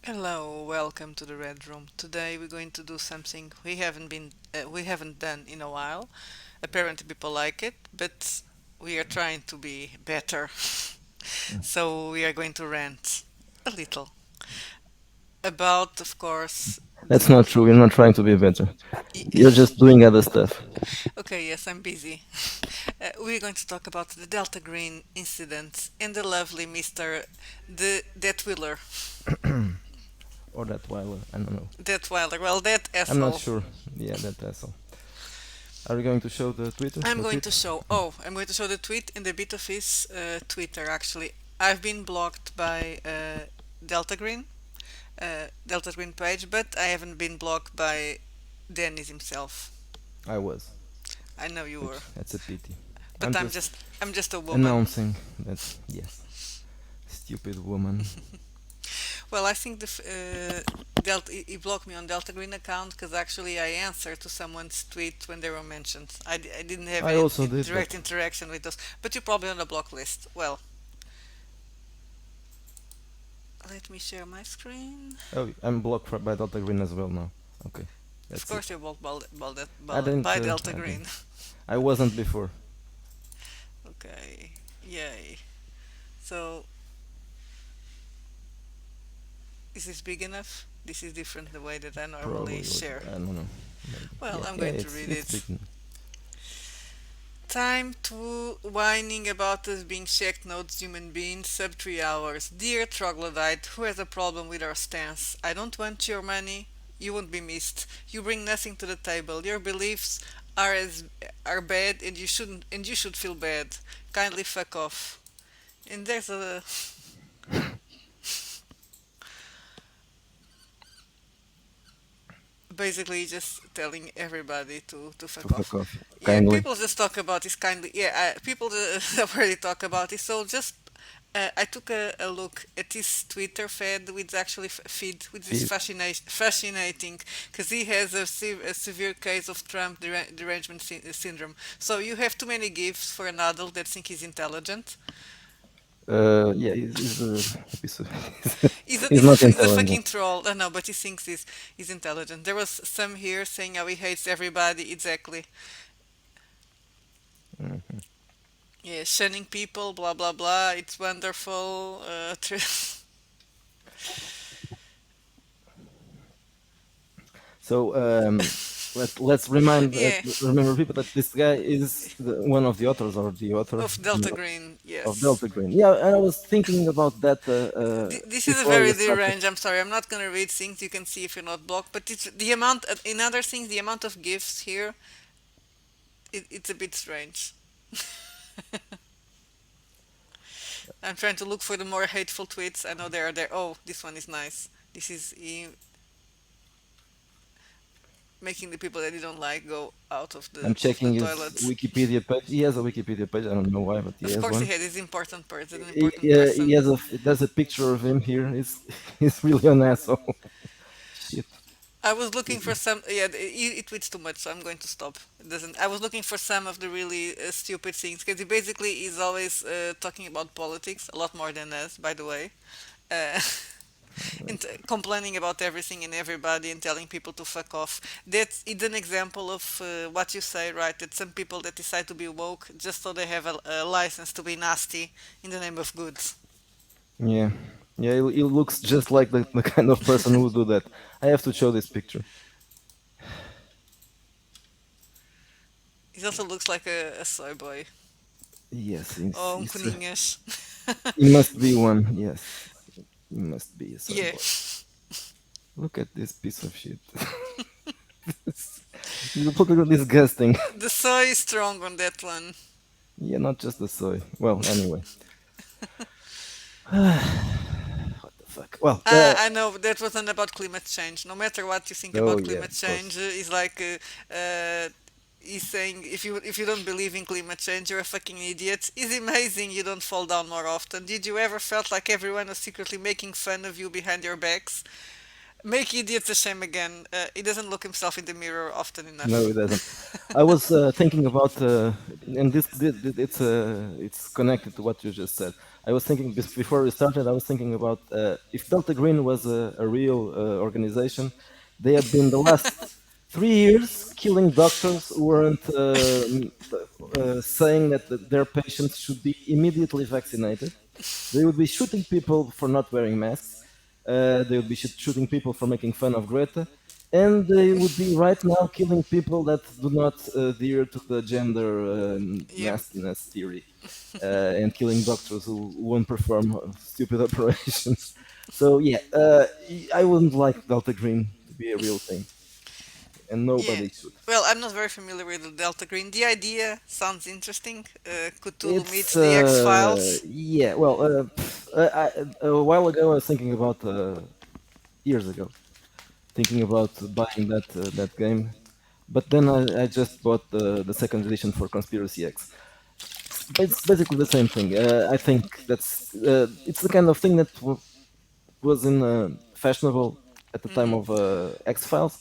Hello, welcome to the Red Room. Today we're going to do something we haven't done in a while. Apparently people like it, but we are trying to be better. So we are going to rant a little about, of course, That's the not true. You're not trying to be better. y- You're just doing other stuff. Okay, yes, I'm busy. We're going to talk about the Delta Green incident and the lovely Mr. That Wheeler, Or that Weiler. I don't know. that Wilder. Well, that I'm not asshole. sure. Yeah, that asshole. Are you going to show the Twitter? I'm The going tweet? to show. Oh, I'm going to show the tweet and a bit of his Twitter. Actually, I've been blocked by Delta Green, Delta Green page, but I haven't been blocked by Dennis himself. I was, I know you were, which that's a pity. but I'm just I'm just a woman. announcing that yes, stupid woman. Well, I think Delta he blocked me on Delta Green account because actually I answered to someone's tweet when they were mentioned. I didn't have I any also did, but direct interaction with those, but you're probably on the block list. Well, let me share my screen. oh, I'm blocked by Delta Green as well now. Okay, Of that's it. course, you're blocked I didn't. by Delta I didn't. Green. I wasn't before. Okay, yay. So, is this big enough? This is different the way that I normally Probably. share. I don't know. Maybe. Well, Yeah. I'm Yeah. going to It's read it's it. big. Time to whining about us being checked notes human beings, sub 3 hours. Dear troglodyte, who has a problem with our stance? I don't want your money. You won't be missed. You bring nothing to the table. Your beliefs are bad and you should feel bad. Kindly fuck off. And there's a basically just telling everybody to To fuck fuck off. off. Yeah, Kindly. people just talk about this kindly. Yeah, people already talk about it. So just I took a look at his Twitter feed, which actually feed, which is Feed. fascinating because he has a severe case of Trump derangement syndrome. So you have too many gifts for an adult that think he's intelligent. Yeah, he's a piece of. He's He's not he's a intelligent. fucking troll. I know, but he thinks he's intelligent. There was some here saying how he hates everybody. Exactly. Mhm. Yeah, shunning people, blah blah blah. It's wonderful. So let's remind Yeah, remember people that this guy is one of the authors or the author of Delta Green. of Yes. Delta Green. Yeah, and I was thinking about that This is a before very you dear started. range. I'm sorry, I'm not gonna read things. You can see if you're not blocked. But it's the amount. In other things, the amount of gifts here, it's a bit strange. I'm trying to look for the more hateful tweets. I know they are there. Oh, this one is nice. This is making the people that you don't like go out of I'm the checking his toilets. Wikipedia page. He has a Wikipedia page. I don't know why, but he Of has course, he one. had his important person, an important He person. has there's a picture of him here. He's really an asshole. Shit. I was looking for some. Yeah, it tweets too much, so I'm going to stop. It doesn't. I was looking for some of the really stupid things because he basically is always talking about politics a lot more than us, by the way. Uh, and complaining about everything and everybody and telling people to fuck off. It's an example of what you say, right? That some people that decide to be woke just so they have a license to be nasty in the name of good. Yeah. Yeah, he looks just like the kind of person who would do that. I have to show this picture. He also looks like a soy boy. Yes, Oh, Coninhas. he must be one. Yes, he must be a soy Yeah. boy. Look at this piece of shit. You look at disgusting. The soy is strong on that one. Yeah, not just the soy. Well, anyway. What the fuck? Well, I know that wasn't about climate change. No matter what you think oh about yeah, climate of course. change, is like he's saying if you don't believe in climate change, you're a fucking idiot. It's amazing you don't fall down more often. Did you ever felt like everyone was secretly making fun of you behind your backs? Make idiots ashamed again. He doesn't look himself in the mirror often No, enough. it doesn't. I was thinking about, and it's connected to what you just said. I was thinking before we started. I was thinking about if Delta Green was a real organization, they had been the last 3 years killing doctors who weren't saying that their patients should be immediately vaccinated. They would be shooting people for not wearing masks. They would be shooting people for making fun of Greta, and they would be right now killing people that do not adhere to the gender Yeah. nastiness theory, and killing doctors who won't perform stupid operations. So yeah, I wouldn't like Delta Green to be a real thing, and Yeah. nobody should. Well, I'm not very familiar with the Delta Green. The idea sounds interesting. Cthulhu It's meets the X Files. yeah. Well, a while ago I was thinking about years ago, thinking about buying that game, but then I just bought the second edition for Conspiracy X. It's basically the same thing. I think it's the kind of thing that was in fashionable at the time Hmm. of X Files,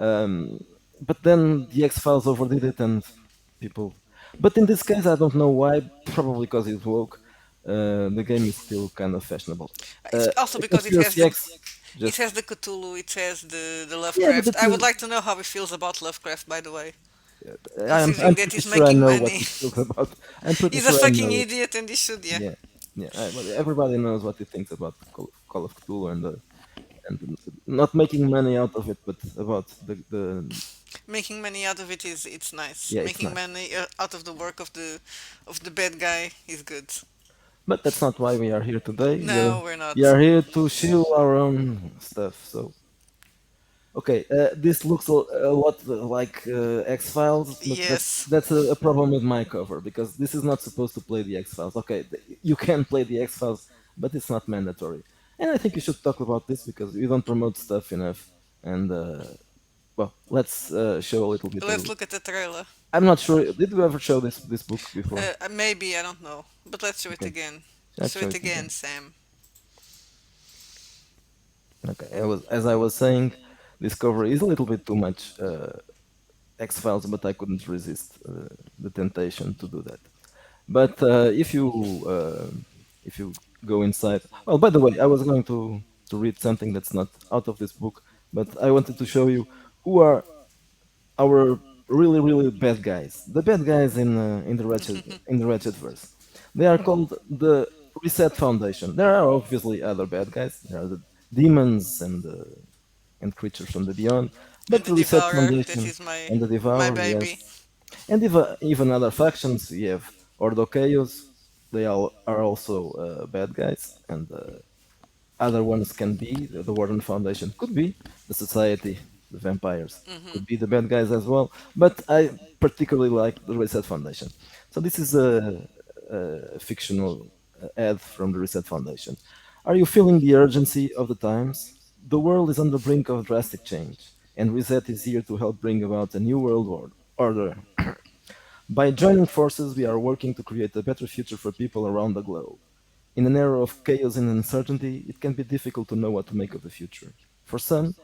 um, but then the X Files overdid it and people. But in this case, I don't know why. Probably because it's woke. The game is still kind of fashionable. It's also because Conspiracy X, it just has the Cthulhu, it has the yeah, but Lovecraft. I would like to know how he feels about Lovecraft, by the way, I'm considering that pretty he's sure I making know what money. he feels about. I'm pretty He's a sure I fucking know. idiot, and he should, yeah, Yeah, yeah. Well, everybody knows what he thinks about Call of Cthulhu and not making money out of it, but about the making money out of it is it's nice. yeah, it's Making nice. money out of the work of the bad guy is good. But that's not why we are here today. No, we're We not. are here to shill our own stuff. So okay, this looks a lot like X Files, but Yes. that's a problem with my cover because this is not supposed to play the X Files. Okay, you can play the X Files, but it's not mandatory. And I think you should talk about this because we don't promote stuff enough. And well, let's show a little bit. Let's look at the trailer. I'm not sure. Did we ever show this book before? Maybe I don't know, but let's show it Okay, again. let's Show show it it again, again. Sam. Okay, as I was saying, this cover is a little bit too much X Files, but I couldn't resist the temptation to do that. But if you go inside, well, by the way, I was going to read something that's not out of this book, but I wanted to show you who are our really bad guys. The bad guys in the Wretched verse. They are called the Reset Foundation. There are obviously other bad guys. There are the demons and creatures from the beyond, but And the the Reset Devourer, that Foundation is and the my Devourer, baby. yes, and even other factions. We have Ordo Chaos. They all are also bad guys, and other ones can be the Warden Foundation, could be the Society, the vampires, Hmm. could be the bad guys as well. But I particularly like the Reset Foundation. So this is a fictional ad from the Reset Foundation. Are you feeling the urgency of the times? The world is on the brink of drastic change, and Reset is here to help bring about a new order. By joining forces, we are working to create a better future for people around the globe. In an era of chaos and uncertainty, it can be difficult to know what to make of the future. For some,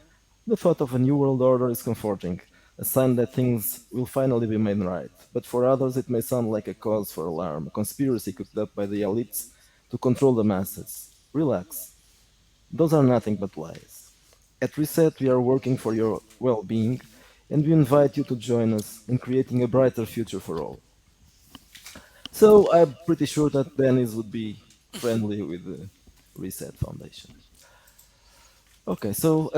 the thought of a new world order is comforting, a sign that things will finally be made right. But for others, it may sound like a cause for alarm, a conspiracy cooked up by the elites to control the masses. Relax. Those are nothing but lies. At Reset, we are working for your well being, and we invite you to join us in creating a brighter future for all. So I'm pretty sure that Dennis would be friendly with the Reset Foundation. Okay, so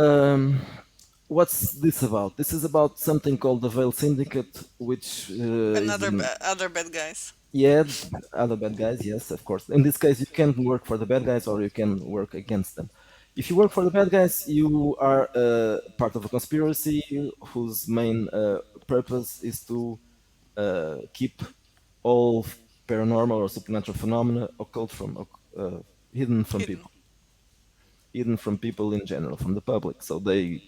what's this about? This is about something called the Veil Syndicate, which is an Other bad guys. yeah, other bad guys. Yes, of course. In this case, you can work for the bad guys or you can work against them. If you work for the bad guys, you are part of a conspiracy whose main purpose is to keep all paranormal or supernatural phenomena occult uh, hidden from Hidden. people, hidden from people in general, from the public. So they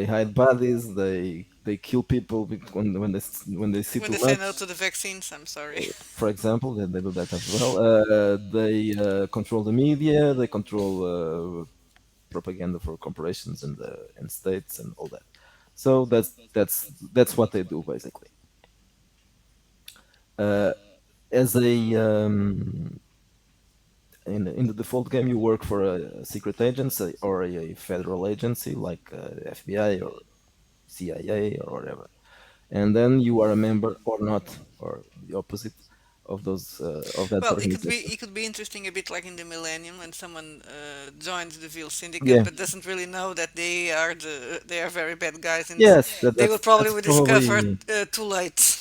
hide bodies, they kill people when they see When too they say no much. to the vaccines, I'm sorry. For example, they do that as well. They control the media, they control propaganda for corporations and states and all that. So that's what they do basically. as a in the default game, you work for a secret agency or a federal agency like FBI or CIA or whatever, and then you are a member or not, or the opposite of those of that Well, organization. it could be interesting a bit like in the Millennium when someone joins the Vil Syndicate Yeah. but doesn't really know that they are very bad guys, and Yes, they will probably that's will discover probably. too late.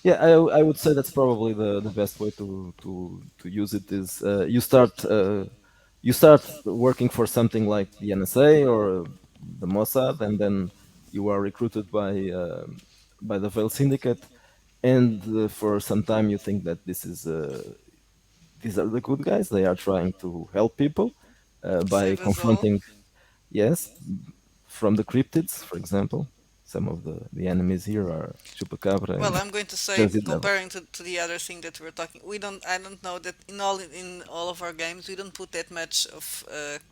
Yeah, I would say that's probably the best way to use it is you start working for something like the NSA or the Mossad, and then you are recruited by the Veil Syndicate, and for some time you think that these are the good guys. They are trying to help people by Save us all. confronting, yes, from the cryptids, for example. Some of the enemies here are Chupacabra Well, and I'm going to say, Jersey Devil. comparing to the other thing that we're talking, we don't. I don't know that in all of our games we don't put that much of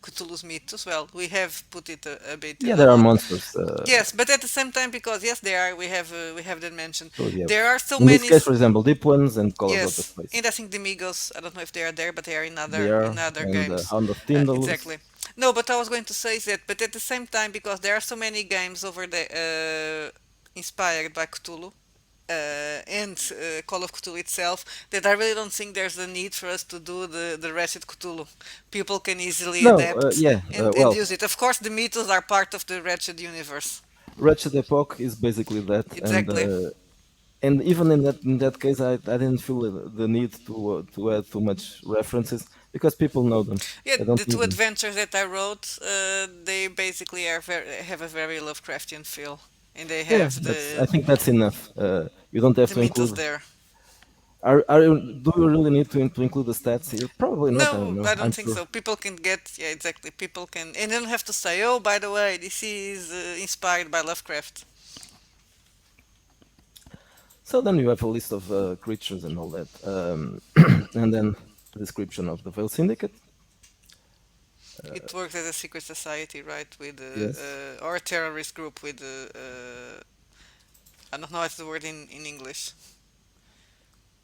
Cthulhu's mythos. Well, we have put it a bit Yeah, in a there are lot. monsters. Yes, but at the same time, because yes, there are. We have that mentioned. So you have, There are so in this many. case, for example, Deep Ones and Colors Out of Yes, Space. and I think the Migos. I don't know if they are there, but they are They are, in other and games. Hound of Tyndalus. Exactly. No, but I was going to say is that, but at the same time, because there are so many games over the inspired by Cthulhu, and Call of Cthulhu itself, that I really don't think there's a need for us to do the Wretched Cthulhu. People can easily No, adapt yeah, and well, use it. Of course, the mythos are part of the Wretched universe. Wretched Epoch is basically that, Exactly. and even in that case, I didn't feel the need to add too much references because people know them. Yeah, I don't the two even. adventures that I wrote, they basically have a very Lovecraftian feel, and they Yeah, have that's. I think that's enough. You don't have the to mythos include. there. Do you really need to include the stats here? Probably not. I don't No, know. I I'm don't think sure. so. People can get, yeah, exactly. People can, and they don't have to say, oh, by the way, this is inspired by Lovecraft. So then you have a list of creatures and all that, and then a description of the Veil Syndicate. It works as a secret society, right? With Yes. or a terrorist group with I don't know what's the word in English.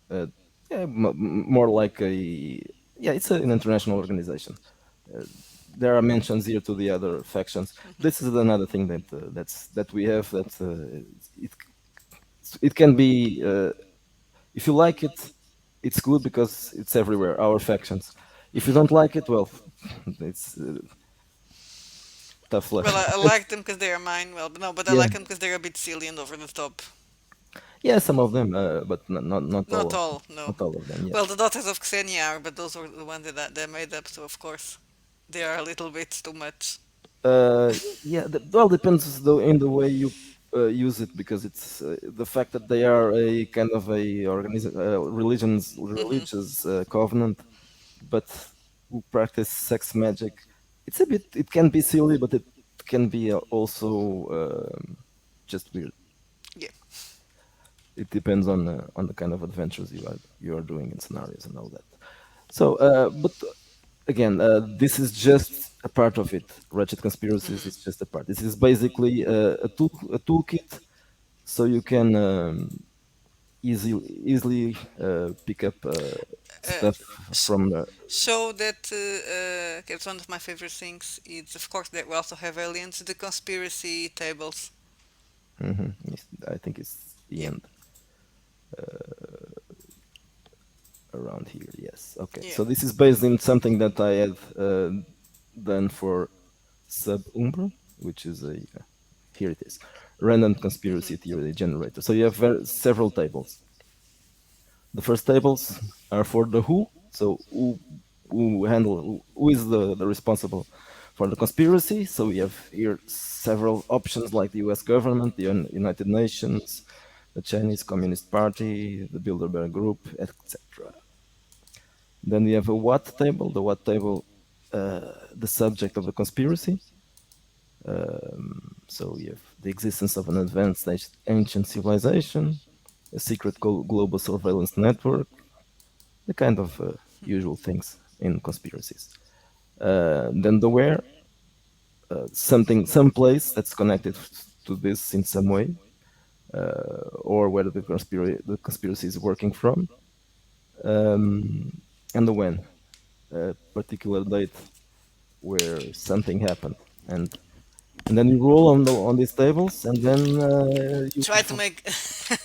Uh, yeah, more like a yeah, it's an international organization. Uh, there are mentions here to the other factions. This is another thing that we have that it it can be if you like it, it's good because it's everywhere. Our factions. If you don't like it, well, it's tough luck. Well, I like them because they are mine. Well, but no, but I Yeah, like them because they're a bit silly and over the top. yeah, some of them, but not Not all, all, no. not all of them. Yeah. Well, the daughters of Xenia are, but those were the ones that made up. So of course, they are a little bit too much. Uh, yeah, well, depends though in the way you use it because it's the fact that they are a kind of a Hmm. religious covenant, but who practice sex magic. It's a bit. It can be silly, but it can be also just weird. Yeah. It depends on the kind of adventures you are doing in scenarios and all that. So, but again, this is just a part of it. Wretched Conspiracies is just a part. This is basically a toolkit, so you can easily pick up Uh, stuff sh- from. Show that it's one of my favorite things. It's of course that we also have aliens. The conspiracy tables. I think it's the Yeah. end around here. Yes. Okay. Yeah. So this is based in something that I had done for Sub Umbra, which is a here it is, random conspiracy Hmm. theory generator. So you have several tables. The first tables are for the so who is the responsible for the conspiracy. So we have here several options like the U.S. government, the United Nations, the Chinese Communist Party, the Bilderberg Group, etc. Then we have a what table. The what table, the subject of the conspiracy. So we have the existence of an advanced ancient civilization, a secret global surveillance network, the kind of usual things in conspiracies. Then the where, some place that's connected to this in some way, or where the conspiracy is working from. and the when, a particular date where something happened, and then you roll on these tables, and then you Try to make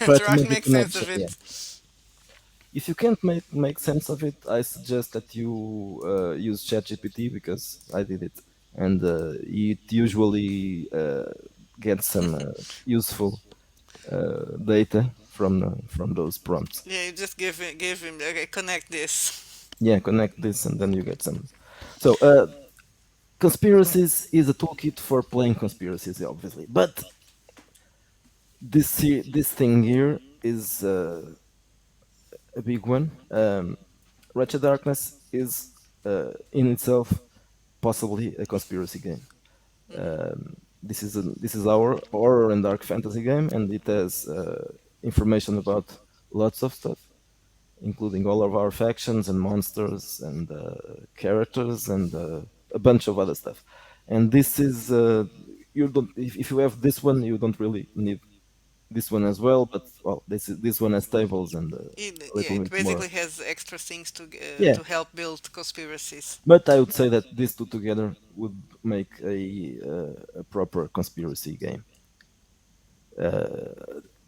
try to try to make a make sense connection. of Yeah. it. If you can't make sense of it, I suggest that you use ChatGPT because I did it, and it usually gets some useful data from those prompts. Yeah, you just give him okay, connect this. Yeah, connect this, and then you get some. So, conspiracies is a toolkit for playing conspiracies, obviously, but this thing here is a big one. Wretched Darkness is in itself possibly a conspiracy game. This is our horror and dark fantasy game, and it has information about lots of stuff, including all of our factions and monsters and characters and a bunch of other stuff. And this is you don't if you have this one, you don't really need this one as well. But well, this one has tables and a Yeah, little it bit more. basically has extra things Yeah, to help build conspiracies. but I would say that these two together would make a proper conspiracy game.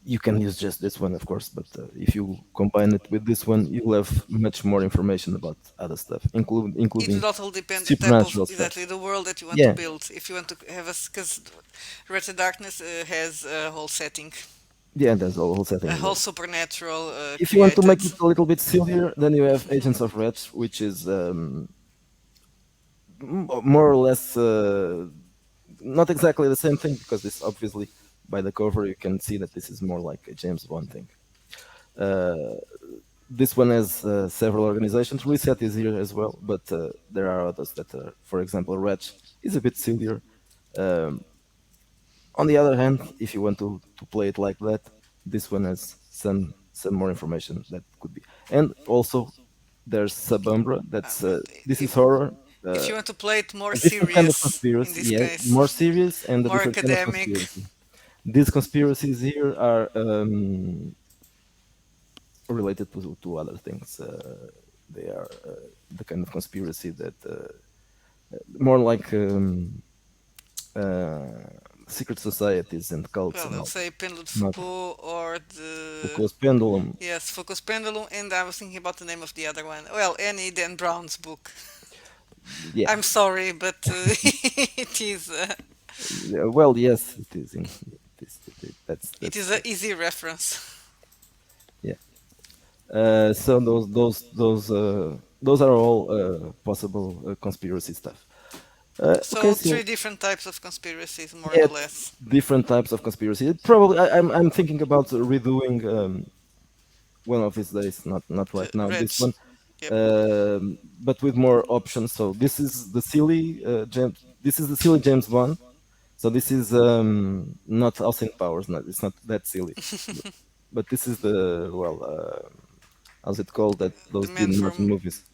You can use just this one, of course, but if you combine it with this one, you'll have much more information about other stuff, It including will also depend the type of supernatural stuff. exactly the world that you want to Yeah, build. If you want to have a because Wretched Darkness has a whole setting, yeah, there's a whole setting a as whole well. supernatural If you want to created. make it a little bit sillier, then you have Agents of Wretch, which is more or less not exactly the same thing because this obviously by the cover you can see that this is more like a James Bond thing. Uh, this one has several organizations. Reset is here as well, but there are others that are, for example, Wretch is a bit sillier. Um, on the other hand, if you want to play it like that, this one has some more information that could be. And also, there's Subumbra. That's But this is horror. if Uh, you want to play it more a different kind of serious, in conspiracy, this yeah, more case, serious and a more different kind of academic. conspiracy. These conspiracies here are related to other things. They are the kind of conspiracy that more like uh, secret societies and cults Well, and they'll all that. say Pendulum Not Foucault or the Foucault's pendulum. yes, Foucault's Pendulum, and I was thinking about the name of the other one. Well, Annie Dan Brown's book. Yeah. I'm sorry, but it is Well, yes, it is. it That's is an easy reference. yeah. So those are all possible conspiracy stuff. Okay, So three so different types of conspiracies, more or yeah, less. different types of conspiracy. Probably, I'm thinking about redoing one of these days. Not right now. Reg. This one, Yep. but with more options. So this is the silly James. This is the silly James Bond. So this is not Austin Powers. Not it's not that silly. But this is the well. How's it called? That The those man Dean Martin from movies.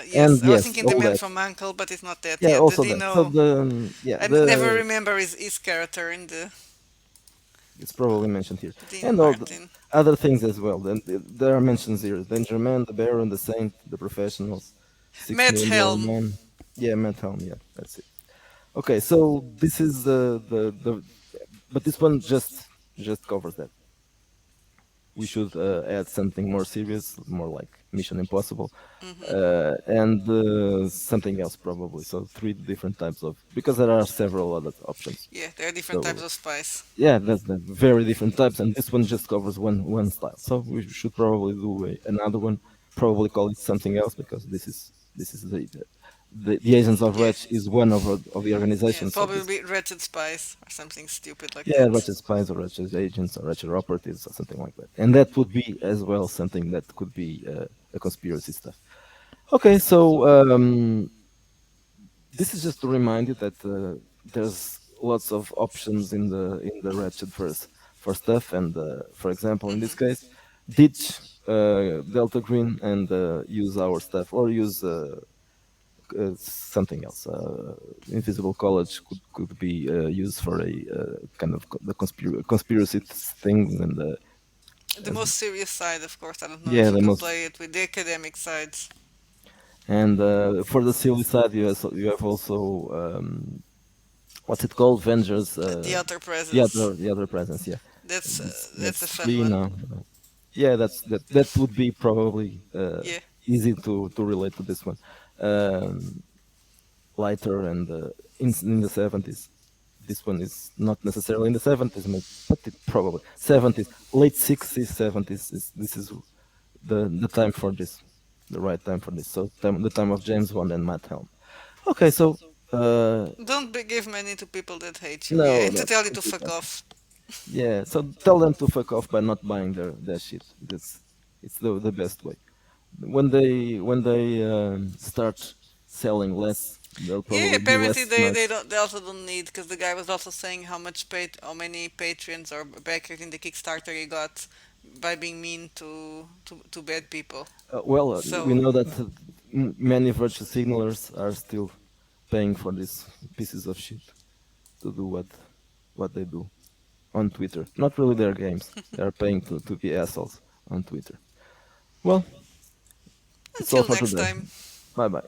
yes, And I was yes, thinking the all man that. from Uncle, but it's not that. Yeah, Yeah, the also that. So Dino. yeah, I never the remember his character in the it's probably mentioned here, Dean and all the Martin. other things as well. Then there are mentions here: Danger Man, the Baron, the Saint, the Professionals, Six Matt Million Dollar Helm. Man. Yeah, Matt Helm. Yeah, that's it. Okay, so this is the but this one just covers that. We should add something more serious, more like Mission Impossible, and something else probably. So three different types of because there are several other options. Yeah, there are different types So of spies. yeah, that's the very different types, and this one just covers one style. So we should probably do another one. Probably call it something else because this is the Agents of Yeah. Wretch is one of the Yeah, organizations. So probably this be Wretched Spies or something stupid like yeah, that. Wretched Spies or Wretched Agents or Wretched Operatives or something like that, and that would be as well something that could be a conspiracy stuff. Okay, so this is just to remind you that there's lots of options in the Wretched for stuff, and for example, in this case, ditch Delta Green and use our stuff, or use something else. Invisible College could be used for a kind of the conspiracy things, and The As, most serious side, of course. I don't know yeah, if you the could most. play it with the academic sides, And for the silly side, you have also what's it called? Avengers. the other presence. The other presence. Yeah, That's a that's fun three one. now. Yeah, that would be probably Yeah. easy to relate to this one. Um, Lighter and in the 70s. This one is not necessarily in the 70s, but it probably 70s, late 60s, 70s. This is the time for this, the right time for this. So the time of James Bond and Matt Helm. Okay, so Don't give money to people that hate you. Yeah, no, and to no, tell you to simply fuck don't. off. Yeah, so tell them to fuck off by not buying their shit because it's the best way. When they start selling less, there'll Yeah, probably be apparently less they merch. don't they also don't need because the guy was also saying how many patrons or backers in the Kickstarter he got by being mean to bad people. We So know that many virtue signalers are still paying for these pieces of shit to do what they do on Twitter. Not really their games. They are paying to be assholes on Twitter. Well, it's all until for next today. time. Bye bye.